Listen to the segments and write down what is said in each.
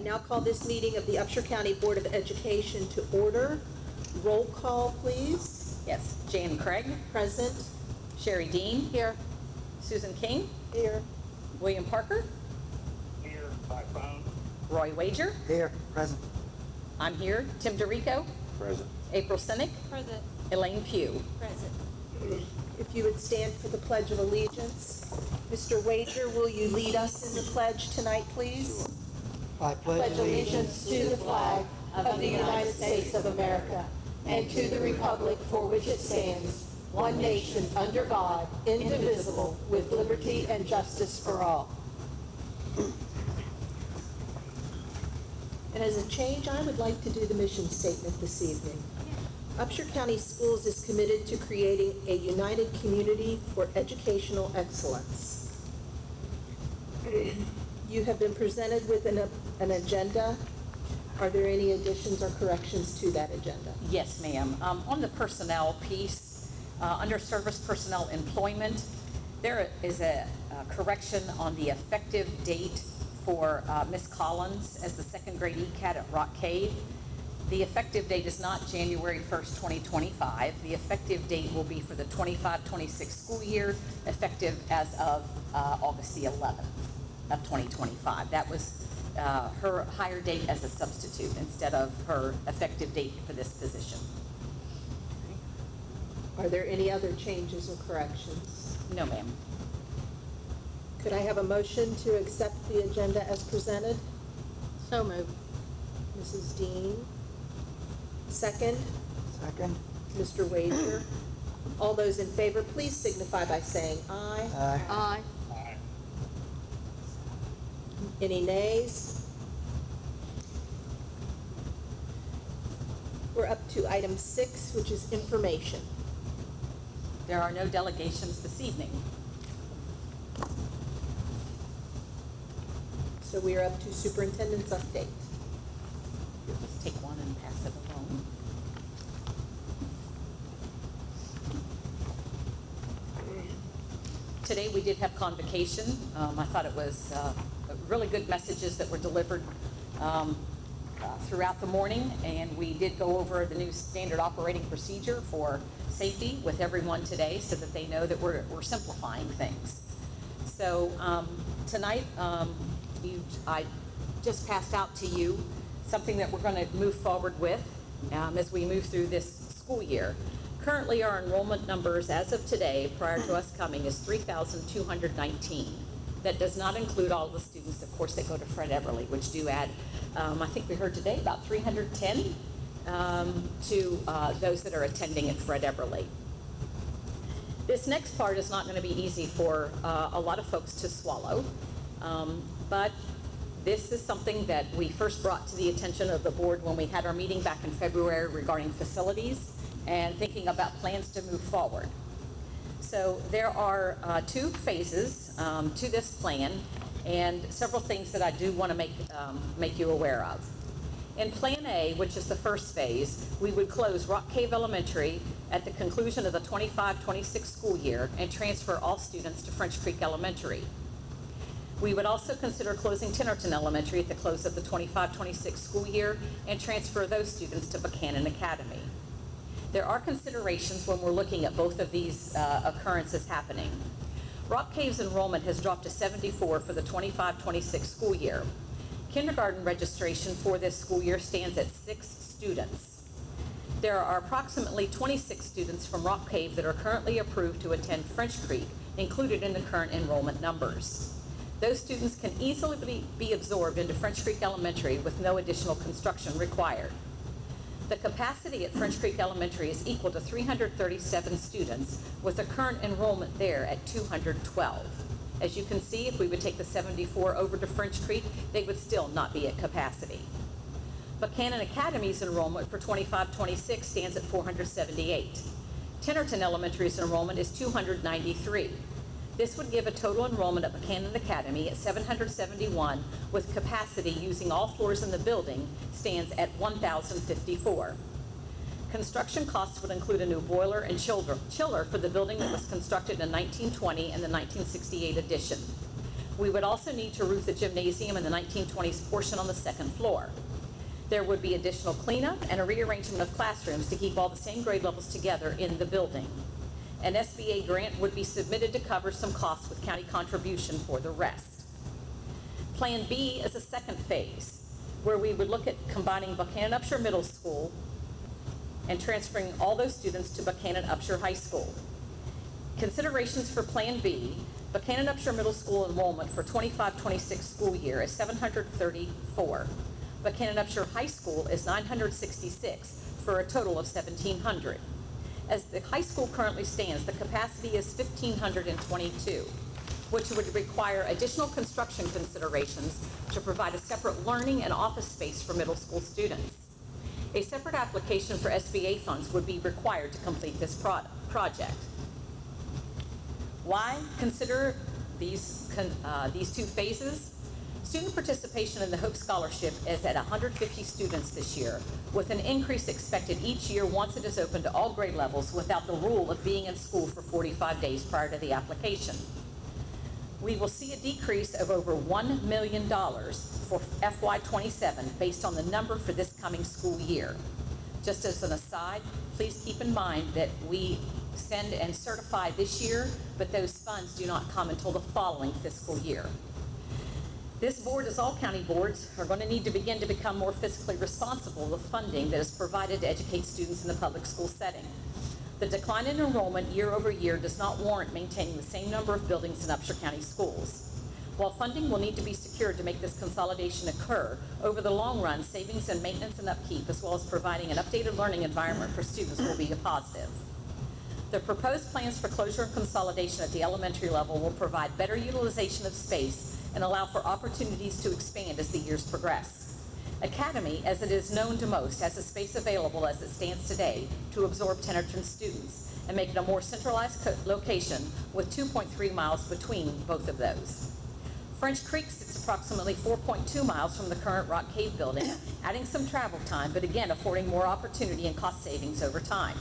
now call this meeting of the Upshur County Board of Education to order. Roll call, please. Yes, Jan Craig. Present. Sherry Dean. Here. Susan King. Here. William Parker. Here by phone. Roy Wager. Here, present. I'm here. Tim DeRico. Present. April Sinek. Present. Elaine Pugh. Present. If you would stand for the Pledge of Allegiance. Mr. Wager, will you lead us in the pledge tonight, please? I pledge allegiance to the flag of the United States of America and to the republic for which it stands, one nation, under God, indivisible, with liberty and justice for all. And as a change, I would like to do the mission statement this evening. Upshur County Schools is committed to creating a united community for educational excellence. You have been presented with an agenda. Are there any additions or corrections to that agenda? Yes, ma'am. On the personnel piece, under service personnel employment, there is a correction on the effective date for Ms. Collins as the second grade ECAT at Rock Cave. The effective date is not January 1st, 2025. The effective date will be for the 25-26 school year, effective as of August the 11th of 2025. That was her hire date as a substitute instead of her effective date for this position. Are there any other changes or corrections? No, ma'am. Could I have a motion to accept the agenda as presented? So moved. Mrs. Dean. Second, Second. Mr. Wager. All those in favor, please signify by saying aye. Aye. Aye. Aye. Any nays? We're up to item 6, which is information. There are no delegations this evening. So we are up to superintendent's update. Let's take one and pass it along. Today we did have convocation. I thought it was really good messages that were delivered throughout the morning, and we did go over the new standard operating procedure for safety with everyone today so that they know that we're simplifying things. So tonight I just passed out to you something that we're going to move forward with as we move through this school year. Currently, our enrollment numbers as of today, prior to us coming, is 3,219. That does not include all the students, of course, that go to Fred Everly, which do add, I think we heard today, about 310 to those that are attending at Fred Everly. This next part is not going to be easy for a lot of folks to swallow, but this is something that we first brought to the attention of the board when we had our meeting back in February regarding facilities and thinking about plans to move forward. So there are 2 phases to this plan and several things that I do want to make you aware of. In Plan A, which is the first phase, we would close Rock Cave Elementary at the conclusion of the 25-26 school year and transfer all students to French Creek Elementary. We would also consider closing Tennerton Elementary at the close of the 25-26 school year and transfer those students to Buchanan Academy. There are considerations when we're looking at both of these occurrences happening. Rock Cave's enrollment has dropped to 74 for the 25-26 school year. Kindergarten registration for this school year stands at 6 students. There are approximately 26 students from Rock Cave that are currently approved to attend French Creek, included in the current enrollment numbers. Those students can easily be absorbed into French Creek Elementary with no additional construction required. The capacity at French Creek Elementary is equal to 337 students, with the current enrollment there at 212. As you can see, if we would take the 74 over to French Creek, they would still not be at capacity. Buchanan Academy's enrollment for 25-26 stands at 478. Tennerton Elementary's enrollment is 293. This would give a total enrollment at Buchanan Academy at 771, with capacity using all floors in the building stands at 1,054. Construction costs would include a new boiler and chiller for the building that was constructed in 1920 and the 1968 addition. We would also need to roof the gymnasium and the 1920s portion on the second floor. There would be additional cleanup and a rearrangement of classrooms to keep all the same grade levels together in the building. An SBA grant would be submitted to cover some costs with county contribution for the rest. Plan B is a second phase, where we would look at combining Buchanan Upshur Middle School and transferring all those students to Buchanan Upshur High School. Considerations for Plan B: Buchanan Upshur Middle School enrollment for 25-26 school year is 734. Buchanan Upshur High School is 966 for a total of 1,700. As the high school currently stands, the capacity is 1,522, which would require additional construction considerations to provide a separate learning and office space for middle school students. A separate application for SBA funds would be required to complete this project. Why consider these two phases? Student participation in the Hope Scholarship is at 150 students this year, with an increase expected each year once it is open to all grade levels without the rule of being in school for 45 days prior to the application. We will see a decrease of over $1 million for FY27 based on the number for this coming school year. Just as an aside, please keep in mind that we send and certify this year, but those funds do not come until the following fiscal year. This board, as all county boards, are going to need to begin to become more fiscally responsible with funding that is provided to educate students in the public school setting. The decline in enrollment year over year does not warrant maintaining the same number of buildings in Upshur County schools. While funding will need to be secured to make this consolidation occur, over the long run, savings in maintenance and upkeep, as well as providing an updated learning environment for students, will be a positive. The proposed plans for closure and consolidation at the elementary level will provide better utilization of space and allow for opportunities to expand as the years progress. Academy, as it is known to most, has a space available as it stands today to absorb Tenerton students and make it a more centralized location with 2.3 miles between both of those. French Creek sits approximately 4.2 miles from the current Rock Cave building, adding some travel time, but again affording more opportunity and cost savings over time.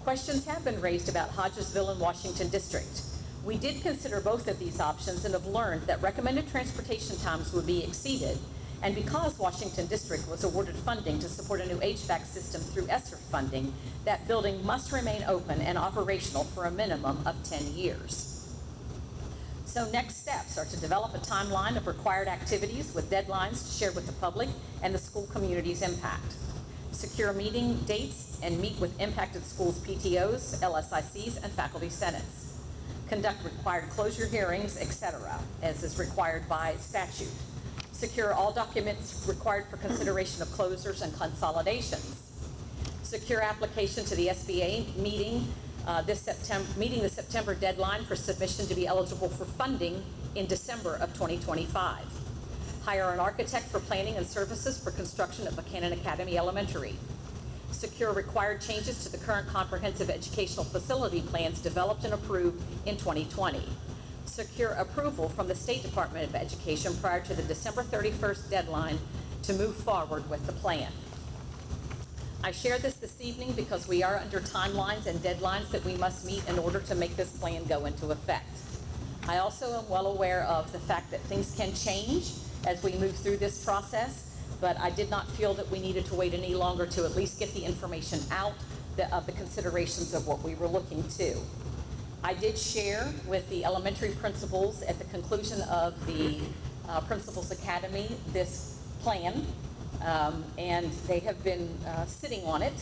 Questions have been raised about Hodgesville and Washington District. We did consider both of these options and have learned that recommended transportation times would be exceeded, and because Washington District was awarded funding to support a new HVAC system through ESSER funding, that building must remain open and operational for a minimum of 10 years. So next steps are to develop a timeline of required activities with deadlines to share with the public and the school community's impact. Secure meeting dates and meet with impacted schools' PTOs, LSICs, and faculty senates. Conduct required closure hearings, etc., as is required by statute. Secure all documents required for consideration of closures and consolidations. Secure application to the SBA meeting the September deadline for submission to be eligible for funding in December of 2025. Hire an architect for planning and services for construction at Buchanan Academy Elementary. Secure required changes to the current comprehensive educational facility plans developed and approved in 2020. Secure approval from the State Department of Education prior to the December 31st deadline to move forward with the plan. I share this evening because we are under timelines and deadlines that we must meet in order to make this plan go into effect. I also am well aware of the fact that things can change as we move through this process, but I did not feel that we needed to wait any longer to at least get the information out of the considerations of what we were looking to. I did share with the elementary principals at the conclusion of the Principals Academy this plan, and they have been sitting on it,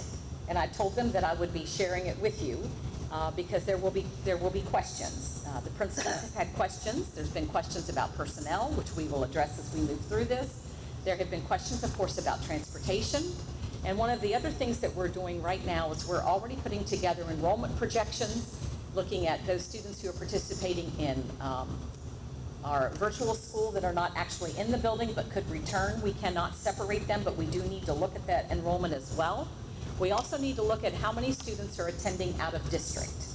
and I told them that I would be sharing it with you because there will be questions. The principals have had questions. There's been questions about personnel, which we will address as we move through this. There have been questions, of course, about transportation. And one of the other things that we're doing right now is we're already putting together enrollment projections, looking at those students who are participating in our virtual school that are not actually in the building but could return. We cannot separate them, but we do need to look at that enrollment as well. We also need to look at how many students are attending out of district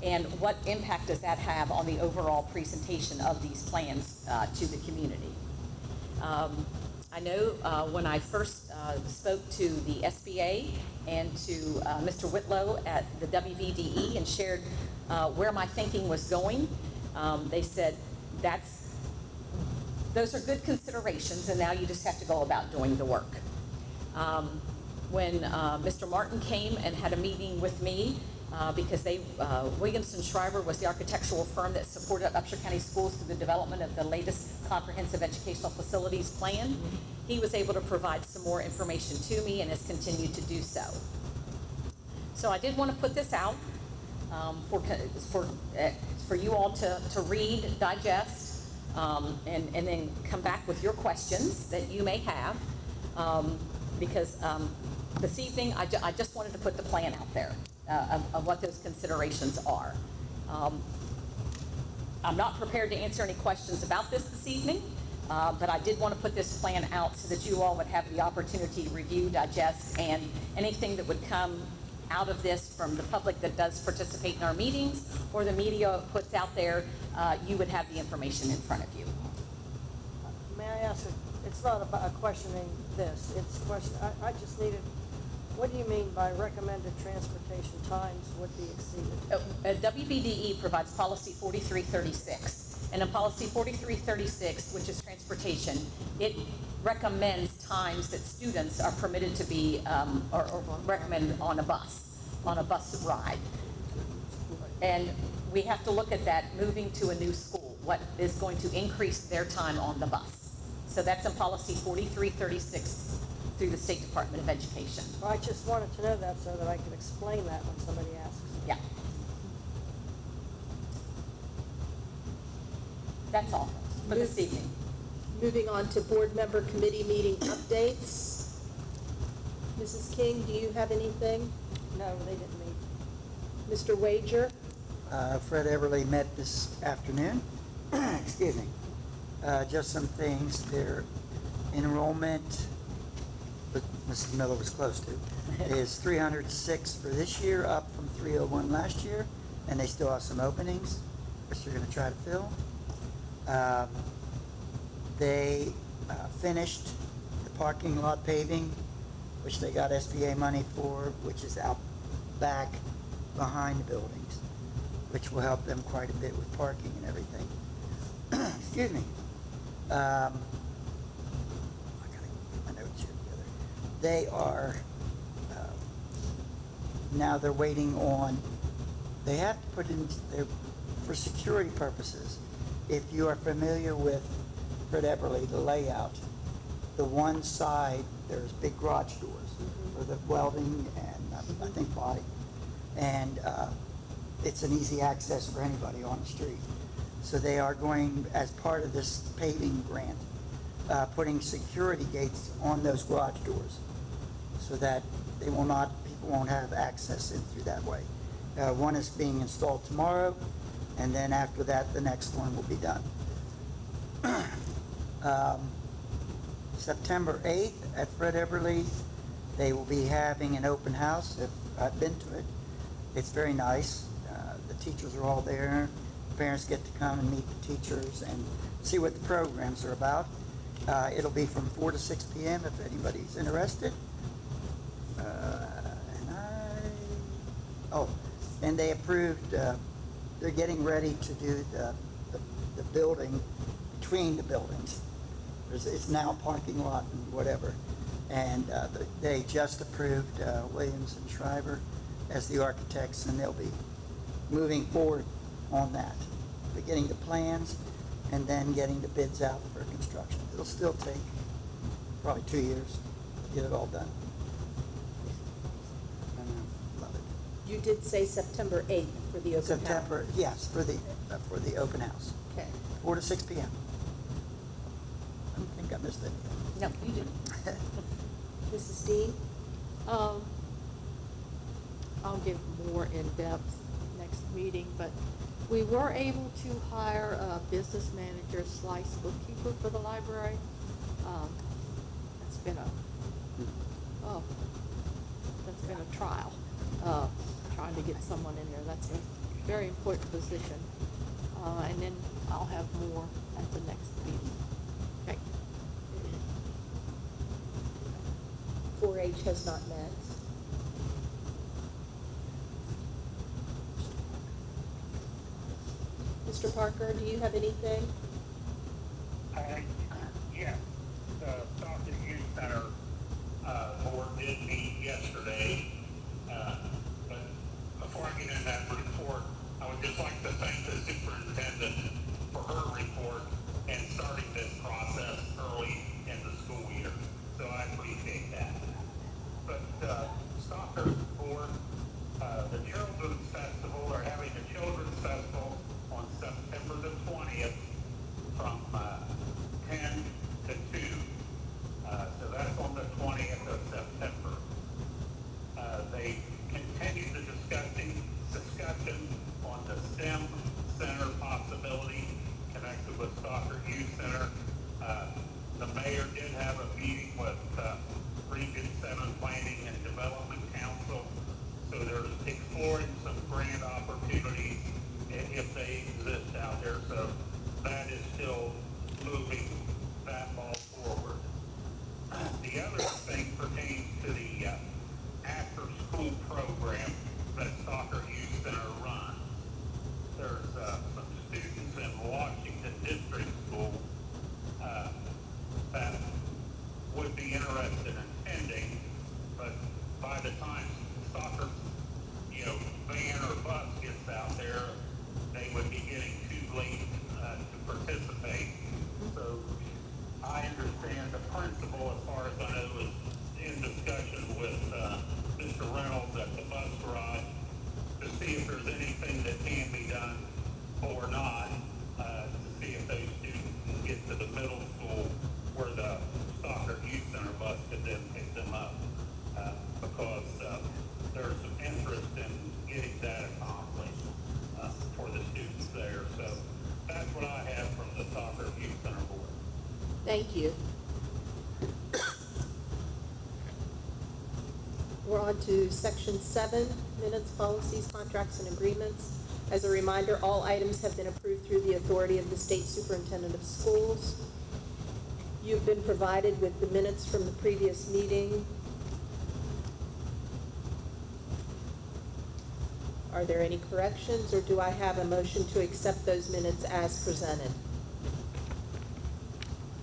and what impact does that have on the overall presentation of these plans to the community. I know when I first spoke to the SBA and to Mr. Whitlow at the WVDE and shared where my thinking was going, they said, that's those are good considerations, and now you just have to go about doing the work. When Mr. Martin came and had a meeting with me, because Williamson Shriver was the architectural firm that supported Upshur County Schools through the development of the latest comprehensive educational facilities plan, he was able to provide some more information to me and has continued to do so. So I did want to put this out for you all to read, digest, and then come back with your questions that you may have, because this evening I just wanted to put the plan out there of what those considerations are. I'm not prepared to answer any questions about this evening, but I did want to put this plan out so that you all would have the opportunity to review, digest, and anything that would come out of this from the public that does participate in our meetings or the media puts out there, you would have the information in front of you. May I ask, it's not about questioning this, it's question, I just needed, what do you mean by recommended transportation times would be exceeded? WBDE provides policy 4336, and in policy 4336, which is transportation, it recommends times that students are permitted to be, or recommended on a bus ride. And we have to look at that moving to a new school, what is going to increase their time on the bus. So that's in policy 4336 through the State Department of Education. Well, I just wanted to know that so that I could explain that when somebody asks. Yeah. That's all for this evening. Moving on to board member committee meeting updates. Mrs. King, do you have anything? No, they didn't meet. Mr. Wager? Fred Everly met this afternoon. Excuse me. Just some things. Their enrollment, but Mrs. Miller was close to, is 306 for this year, up from 301 last year, and they still have some openings, which they're going to try to fill. They finished the parking lot paving, which they got SBA money for, which is out back behind the buildings, which will help them quite a bit with parking and everything. Excuse me. I gotta get my notes here together. They are, now they're waiting on, they have to put in, for security purposes, if you are familiar with Fred Everly, the layout, the one side, there's big garage doors for the welding and I think body. And it's an easy access for anybody on the street. So they are going, as part of this paving grant, putting security gates on those garage doors so that they will not, people won't have access in through that way. One is being installed tomorrow, and then after that, the next one will be done. September 8th at Fred Everly, they will be having an open house. If I've been to it, it's very nice. The teachers are all there. Parents get to come and meet the teachers and see what the programs are about. It'll be from 4 to 6 p.m. if anybody's interested. And they approved, they're getting ready to do the building between the buildings. It's now a parking lot and whatever. And they just approved Williams and Shriver as the architects, and they'll be moving forward on that. They're getting the plans and then getting the bids out for construction. It'll still take probably 2 years to get it all done. Love it. You did say September 8th for the open house. September, yes, for the open house. Okay. 4 to 6 p.m. I don't think I missed anything. No, you didn't. Mrs. Dean? I'll give more in-depth next meeting, but we were able to hire a business manager / bookkeeper for the library. That's been a trial, trying to get someone in there. That's a very important position. And then I'll have more at the next meeting. Okay. 4-H has not met. Mr. Parker, do you have anything? I Yes, the Stockton Youth Center, board did meet yesterday. But before I get in that report, I would just like to thank the superintendent for her report and starting this process early in the school year. So I appreciate that. But, Stockton board, the Children's Festival, are having a Children's Festival on September the 20th from 10 to 2. So that's on the 20th of September. They continue the discussion on the STEM Center possibility connected with Stockton Youth Center. The mayor did have a meeting with Region 7 Planning and Development Council. So they're exploring some grant opportunities if they exist out there. So that is still moving that ball forward. The other thing pertains to the after-school program that Soccer Youth Center runs. There's some students in Washington District School that would be interested in attending, but by the time soccer, van or bus gets out there, they would be getting too late to participate. So I understand the principal, as far as I know, is in discussion with Mr. Reynolds at the bus garage to see if there's anything that can be done or not, to see if those students can get to the middle school where the Soccer Youth Center bus could then pick them up, because there's some interest in getting that accomplished for the students there. So that's what I have from the Soccer Youth Center board. Thank you. We're on to section 7, minutes, policies, contracts, and agreements. As a reminder, all items have been approved through the authority of the State Superintendent of Schools. You've been provided with the minutes from the previous meeting. Are there any corrections, or do I have a motion to accept those minutes as presented?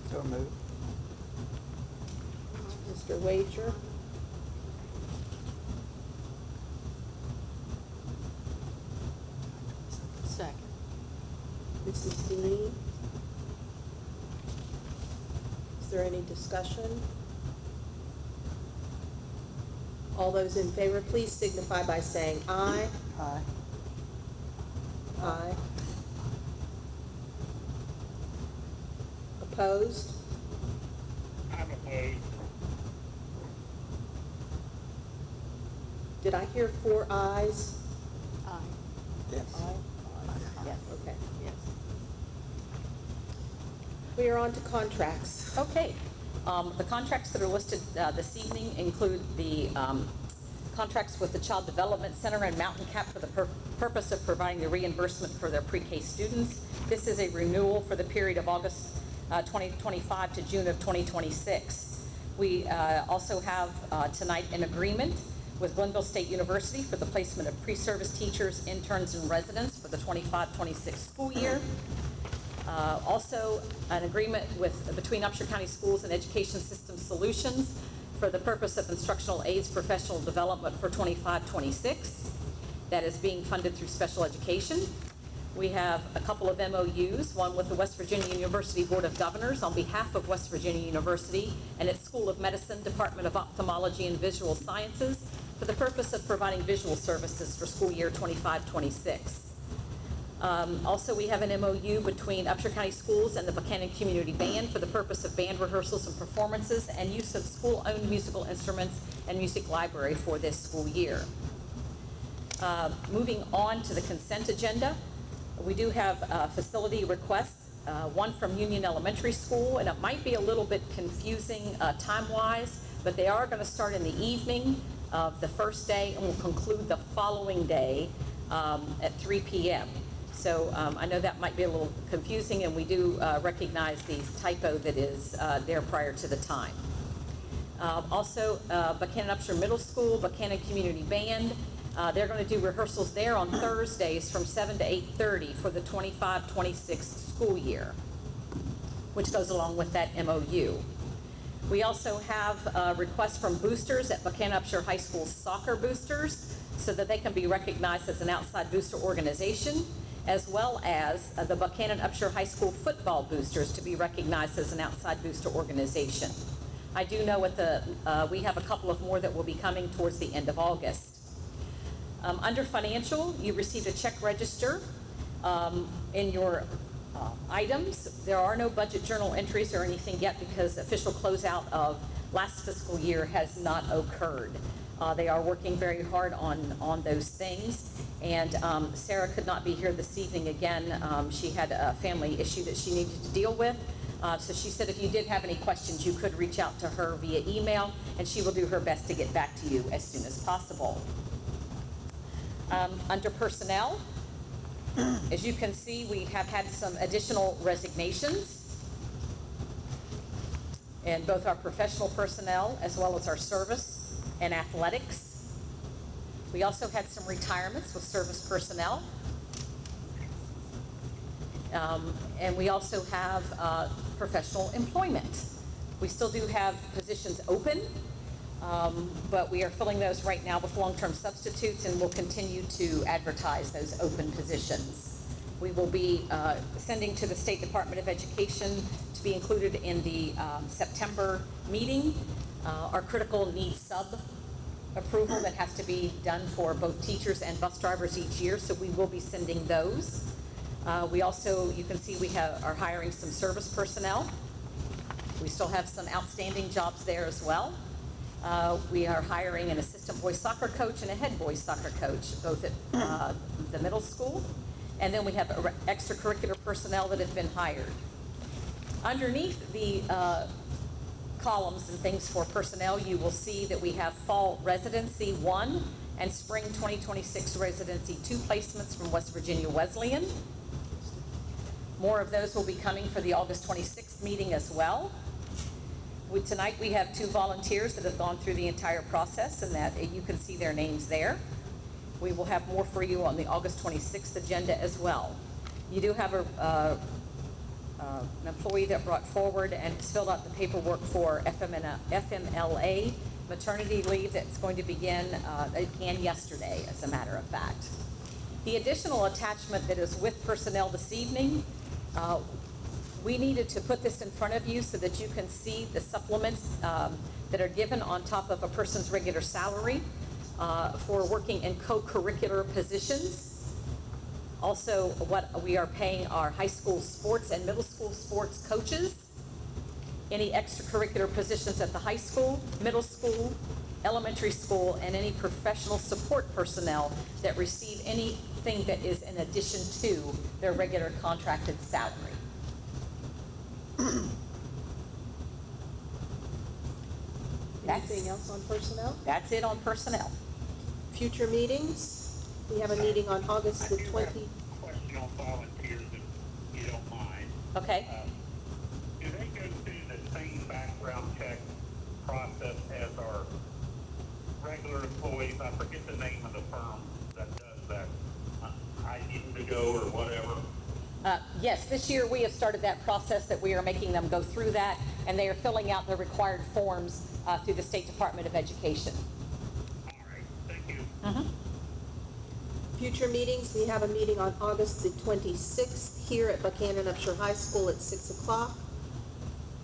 So moved. Mr. Wager? Second. Mrs. Dean? Is there any discussion? All those in favor, please signify by saying aye. Aye. Aye. Opposed? I'm opposed. Did I hear 4 ayes? Aye. Yes. Yes. Okay. Yes. We are on to contracts. Okay. The contracts that are listed this evening include the contracts with the Child Development Center and Mountain Cap for the purpose of providing the reimbursement for their pre-K students. This is a renewal for the period of August 2025 to June of 2026. We also have tonight an agreement with Glenville State University for the placement of pre-service teachers, interns, and residents for the 25-26 school year. Also, an agreement between Upshur County Schools and Education System Solutions for the purpose of instructional aids professional development for 25-26. That is being funded through special education. We have a couple of MOUs, one with the West Virginia University Board of Governors on behalf of West Virginia University and its School of Medicine, Department of Ophthalmology and Visual Sciences for the purpose of providing visual services for school year 25-26. Also, we have an MOU between Upshur County Schools and the Buchanan Community Band for the purpose of band rehearsals and performances and use of school-owned musical instruments and music library for this school year. Moving on to the consent agenda, we do have facility requests, one from Union Elementary School, and it might be a little bit confusing time-wise, but they are going to start in the evening of the first day and will conclude the following day at 3 p.m. So I know that might be a little confusing, and we do recognize the typo that is there prior to the time. Also, Buchanan Upshur Middle School, Buchanan Community Band, they're going to do rehearsals there on Thursdays from 7 to 8:30 for the 25-26 school year. which goes along with that MOU. We also have a request from boosters at Buchanan Upshur High School soccer boosters so that they can be recognized as an outside booster organization, as well as the Buchanan Upshur High School football boosters to be recognized as an outside booster organization. I do know we have a couple of more that will be coming towards the end of August. Under financial, you received a check register in your items. There are no budget journal entries or anything yet because official closeout of last fiscal year has not occurred. They are working very hard on those things. And Sarah could not be here this evening again. She had a family issue that she needed to deal with. So she said if you did have any questions, you could reach out to her via email, and she will do her best to get back to you as soon as possible. Under personnel, as you can see, we have had some additional resignations in both our professional personnel as well as our service and athletics. We also had some retirements with service personnel. And we also have professional employment. We still do have positions open, but we are filling those right now with long-term substitutes, and we'll continue to advertise those open positions. We will be sending to the State Department of Education to be included in the September meeting, our critical needs sub approval that has to be done for both teachers and bus drivers each year, so we will be sending those. We also, you can see we are hiring some service personnel. We still have some outstanding jobs there as well. We are hiring an assistant boys soccer coach and a head boys soccer coach, both at the middle school. And then we have extracurricular personnel that have been hired. Underneath the columns and things for personnel, you will see that we have fall residency 1 and spring 2026 residency 2 placements from West Virginia Wesleyan. More of those will be coming for the August 26th meeting as well. Tonight we have 2 volunteers that have gone through the entire process, and that you can see their names there. We will have more for you on the August 26th agenda as well. You do have an employee that brought forward and has filled out the paperwork for FMLA maternity leave that's going to begin yesterday, as a matter of fact. The additional attachment that is with personnel this evening, we needed to put this in front of you so that you can see the supplements that are given on top of a person's regular salary for working in co-curricular positions. Also, what we are paying our high school sports and middle school sports coaches, any extracurricular positions at the high school, middle school, elementary school, and any professional support personnel that receive anything that is in addition to their regular contracted salary. Anything else on personnel? That's it on personnel. Future meetings, we have a meeting on August the I do have 20th. a question on volunteers, if you don't mind. Okay. Do they go through the same background check process as our regular employees? I forget the name of the firm that does that. I need to go or whatever. Yes, this year we have started that process that we are making them go through that, and they are filling out the required forms through the State Department of Education. All right, thank you. Future meetings, we have a meeting on August the 26th here at Buchanan Upshur High School at 6 o'clock.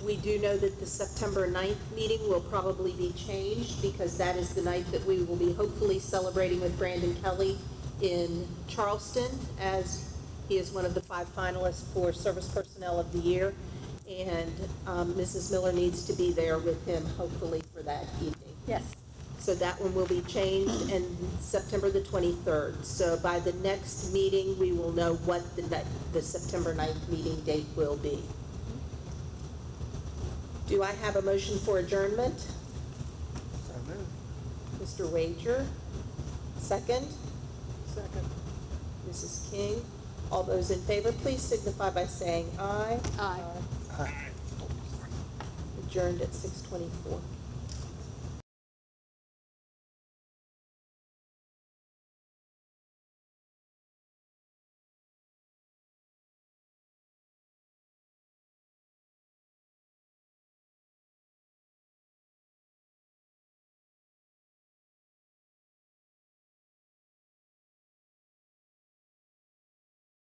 We do know that the September 9th meeting will probably be changed because that is the night that we will be hopefully celebrating with Brandon Kelly in Charleston, as he is one of the 5 finalists for Service Personnel of the Year. And Mrs. Miller needs to be there with him hopefully for that evening. Yes. So that one will be changed, and September the 23rd. So by the next meeting, we will know what the September 9th meeting date will be. Do I have a motion for adjournment? So moved. Mr. Wager, second. Second. Mrs. King. All those in favor, please signify by saying aye. Aye. Aye. Adjourned at 6:24.